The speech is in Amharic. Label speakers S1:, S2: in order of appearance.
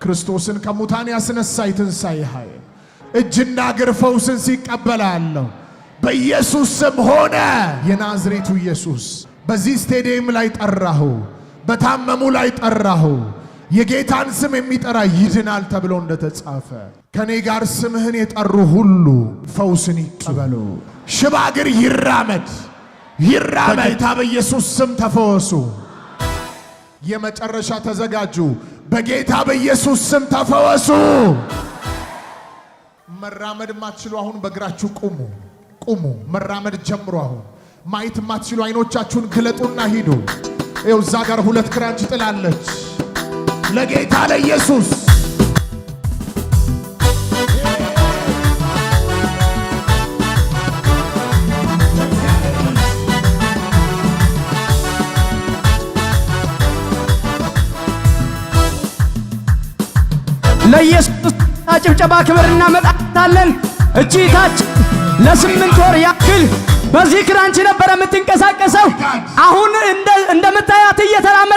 S1: ክርስቶስን ከሙታን ያስነሳይ ትንሣኤ ኃይል እጅና እግር ፈውስን ሲቀበላለሁ በኢየሱስ ስም ሆነ። የናዝሬቱ ኢየሱስ በዚህ ስቴዲየም ላይ ጠራሁ፣ በታመሙ ላይ ጠራሁ። የጌታን ስም የሚጠራ ይድናል ተብሎ እንደተጻፈ ከኔ ጋር ስምህን የጠሩ ሁሉ ፈውስን ይቀበሉ። ሽባ እግር ይራመድ ይራመድ። በጌታ በኢየሱስ ስም ተፈወሱ። የመጨረሻ ተዘጋጁ። በጌታ በኢየሱስ ስም ተፈወሱ። መራመድ ማትችሉ አሁን በእግራችሁ ቁሙ ቁሙ። መራመድ ጀምሩ። አሁን ማየት ማትችሉ አይኖቻችሁን ግለጡና ሂዱ። ይኸው እዛ ጋር 2 ክራንች ጥላለች። ለጌታ ለኢየሱስ
S2: ለኢየሱስ ጭብጨባ ክብር እናመጣለን። እቺታችን ለ8 ወር ያክል በዚህ ክራንች ነበር የምትንቀሳቀሰው። አሁን እንደምታያት እየተራመደች